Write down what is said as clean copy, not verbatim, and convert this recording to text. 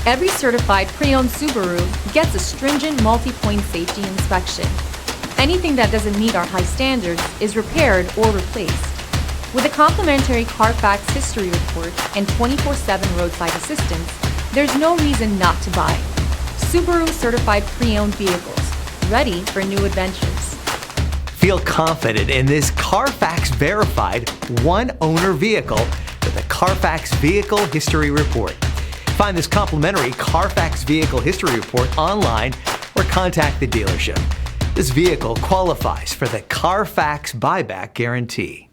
Every certified pre-owned Subaru gets a stringent multi-point safety inspection. Anything that doesn't meet our high standards is repaired or replaced. With a complimentary Carfax history report and 24/7 roadside assistance, there's no reason not to buy. Subaru certified pre-owned vehicles, ready for new adventures. Feel confident in this Carfax verified one-owner vehicle with a Carfax Vehicle History Report. Find this complimentary Carfax Vehicle History Report online or contact the dealership. This vehicle qualifies for the Carfax Buyback Guarantee.